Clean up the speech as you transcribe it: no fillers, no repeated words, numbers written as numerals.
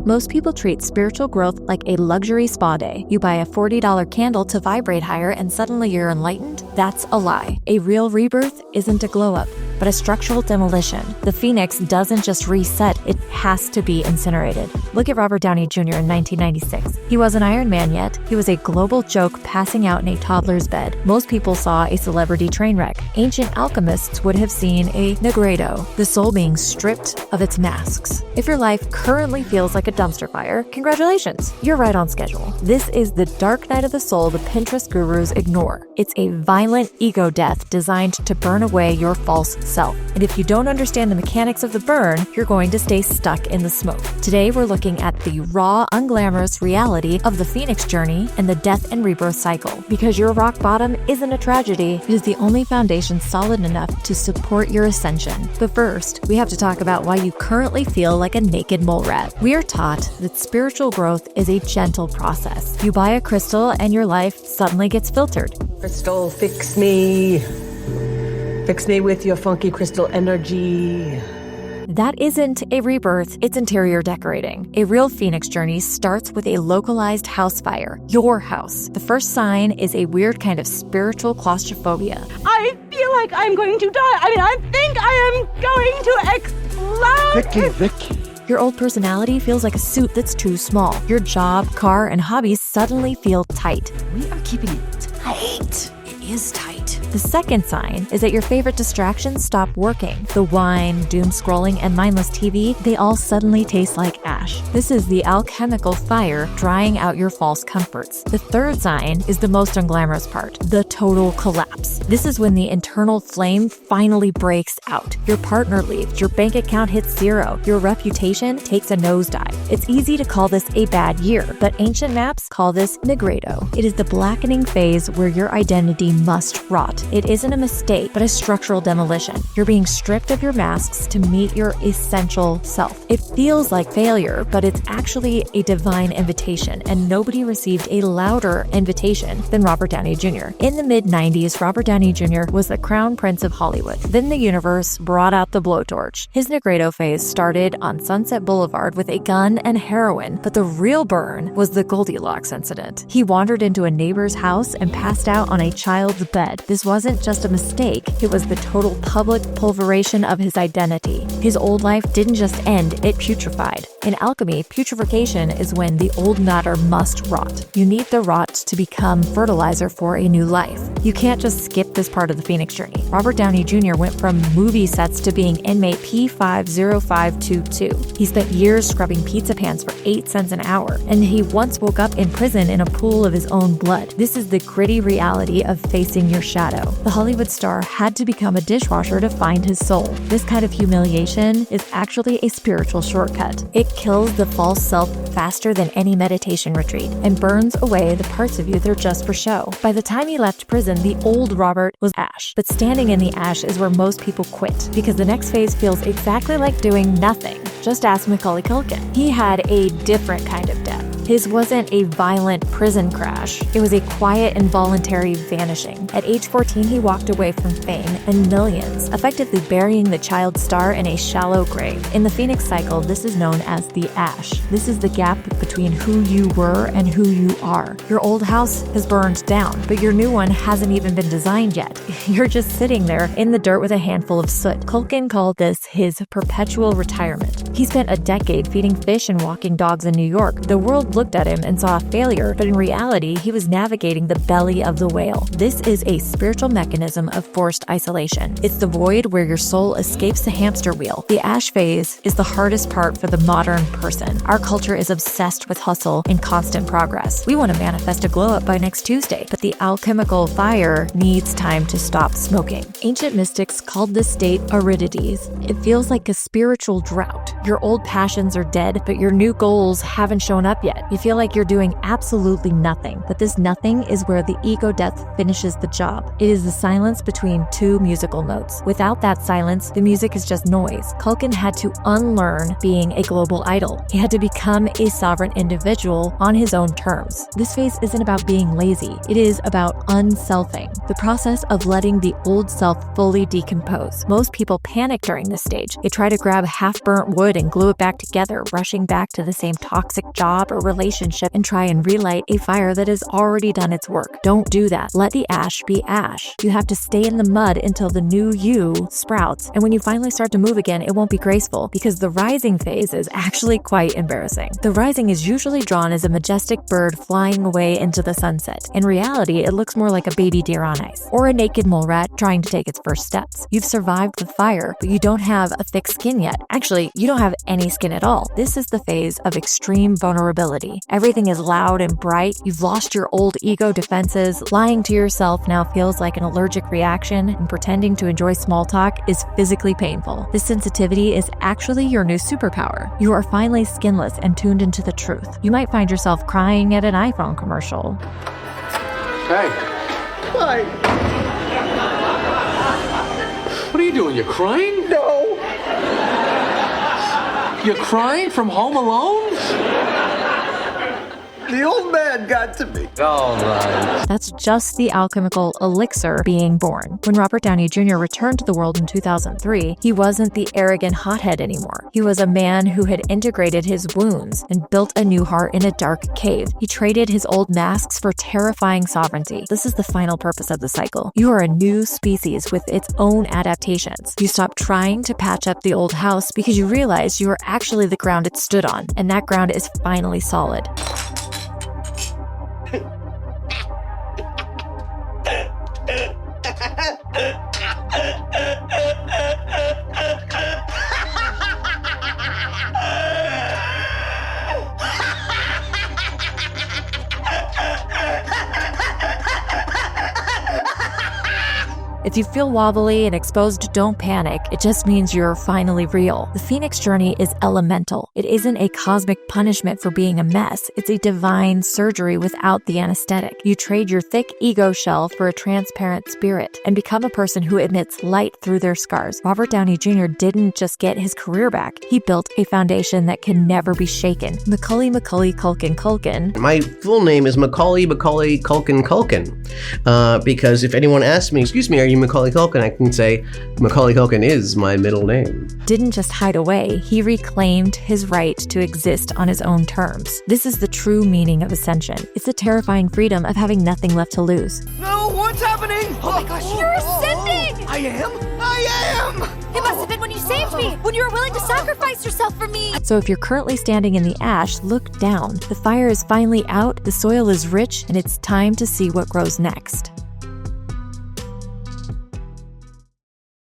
Most people treat spiritual growth like a luxury spa day. You buy a $40 candle to vibrate higher and suddenly you're enlightened? That's a lie. A real rebirth isn't a glow-up, but a structural demolition. The phoenix doesn't just reset, it has to be incinerated. Look at Robert Downey Jr. in 1996. He wasn't Iron Man yet. He was a global joke passing out in a toddler's bed. Most people saw a celebrity train wreck. Ancient alchemists would have seen a Nigredo, the soul being stripped of its masks. If your life currently feels like a dumpster fire, congratulations, you're right on schedule. This is the dark night of the soul the Pinterest gurus ignore. It's a violent ego death designed to burn away your false self. And if you don't understand the mechanics of the burn, you're going to stay stuck in the smoke. Today, we're looking at the raw, unglamorous reality of the phoenix journey and the death and rebirth cycle. Because your rock bottom isn't a tragedy, it is the only foundation solid enough to support your ascension. But first, we have to talk about why you currently feel like a naked mole rat. We are taught that spiritual growth is a gentle process. You buy a crystal and your life suddenly gets filtered. Crystal, fix me. Fix me with your funky crystal energy. That isn't a rebirth, it's interior decorating. A real phoenix journey starts with a localized house fire, your house. The first sign is a weird kind of spiritual claustrophobia. I feel like I'm going to die. I think I am going to explode. Vicky. Your old personality feels like a suit that's too small. Your job, car, and hobbies suddenly feel tight. We are keeping it tight. It is tight. The second sign is that your favorite distractions stop working. The wine, doom scrolling, and mindless TV, they all suddenly taste like ash. This is the alchemical fire drying out your false comforts. The third sign is the most unglamorous part, the total collapse. This is when the internal flame finally breaks out. Your partner leaves, your bank account hits zero, your reputation takes a nosedive. It's easy to call this a bad year, but ancient maps call this Nigredo. It is the blackening phase where your identity must rot. It isn't a mistake, but a structural demolition. You're being stripped of your masks to meet your essential self. It feels like failure, but it's actually a divine invitation, and nobody received a louder invitation than Robert Downey Jr. In the mid-90s, Robert Downey Jr. was the crown prince of Hollywood. Then the universe brought out the blowtorch. His Nigredo phase started on Sunset Boulevard with a gun and heroin, but the real burn was the Goldilocks incident. He wandered into a neighbor's house and passed out on a child's bed. This wasn't just a mistake, it was the total public pulverization of his identity. His old life didn't just end, it putrefied. In alchemy, putrefaction is when the old matter must rot. You need the rot to become fertilizer for a new life. You can't just skip this part of the phoenix journey. Robert Downey Jr. went from movie sets to being inmate P50522. He spent years scrubbing pizza pans for 8 cents an hour, and he once woke up in prison in a pool of his own blood. This is the gritty reality of facing your shadow. The Hollywood star had to become a dishwasher to find his soul. This kind of humiliation is actually a spiritual shortcut. It kills the false self faster than any meditation retreat and burns away the parts of you that are just for show. By the time he left prison, the old Robert was ash. But standing in the ash is where most people quit, because the next phase feels exactly like doing nothing. Just ask Macaulay Culkin. He had a different kind of death. His wasn't a violent prison crash. It was a quiet and voluntary vanishing. At age 14, he walked away from fame and millions, effectively burying the child star in a shallow grave. In the Phoenix cycle, this is known as the ash. This is the gap between who you were and who you are. Your old house has burned down, but your new one hasn't even been designed yet. You're just sitting there in the dirt with a handful of soot. Culkin called this his perpetual retirement. He spent a decade feeding fish and walking dogs in New York. The world looked at him and saw a failure, but in reality, he was navigating the belly of the whale. This is a spiritual mechanism of forced isolation. It's the void where your soul escapes the hamster wheel. The ash phase is the hardest part for the modern person. Our culture is obsessed with hustle and constant progress. We want to manifest a glow up by next Tuesday, but the alchemical fire needs time to stop smoking. Ancient mystics called this state aridides. It feels like a spiritual drought. Your old passions are dead, but your new goals haven't shown up yet. You feel like you're doing absolutely nothing, but this nothing is where the ego death finishes the job. It is the silence between two musical notes. Without that silence, the music is just noise. Culkin had to unlearn being a global idol. He had to become a sovereign individual on his own terms. This phase isn't about being lazy. It is about unselfing, the process of letting the old self fully decompose. Most people panic during this stage. They try to grab half-burnt wood and glue it back together, rushing back to the same toxic job or relationship and try and relight a fire that has already done its work. Don't do that. Let the ash be ash. You have to stay in the mud until the new you sprouts. And when you finally start to move again, it won't be graceful because the rising phase is actually quite embarrassing. The rising is usually drawn as a majestic bird flying away into the sunset. In reality, it looks more like a baby deer on ice or a naked mole rat trying to take its first steps. You've survived the fire, but you don't have a thick skin yet. Actually, you don't have any skin at all. This is the phase of extreme vulnerability. Everything is loud and bright. You've lost your old ego defenses. Lying to yourself now feels like an allergic reaction, and pretending to enjoy small talk is physically painful. This sensitivity is actually your new superpower. You are finally skinless and tuned into the truth. You might find yourself crying at an iPhone commercial. Hey. Hi. What are you doing? You're crying? No. You're crying from Home Alone? The old man got to me. All right. That's just the alchemical elixir being born. When Robert Downey Jr. returned to the world in 2003, he wasn't the arrogant hothead anymore. He was a man who had integrated his wounds and built a new heart in a dark cave. He traded his old masks for terrifying sovereignty. This is the final purpose of the cycle. You are a new species with its own adaptations. You stop trying to patch up the old house because you realize you are actually the ground it stood on, and that ground is finally solid. If you feel wobbly and exposed, don't panic. It just means you're finally real. The Phoenix journey is elemental. It isn't a cosmic punishment for being a mess. It's a divine surgery without the anesthetic. You trade your thick ego shell for a transparent spirit and become a person who emits light through their scars. Robert Downey Jr. didn't just get his career back. He built a foundation that can never be shaken. Macaulay Culkin. My full name is Macaulay Culkin. Because if anyone asks me, excuse me, are you Macaulay Culkin? I can say Macaulay Culkin is my middle name. Didn't just hide away, he reclaimed his right to exist on his own terms. This is the true meaning of Ascension. It's the terrifying freedom of having nothing left to lose. No, what's happening? Oh my gosh, you're ascending! I am? I am! It must have been when you saved me, when you were willing to sacrifice yourself for me. So if you're currently standing in the ash, look down. The fire is finally out, the soil is rich, and it's time to see what grows next.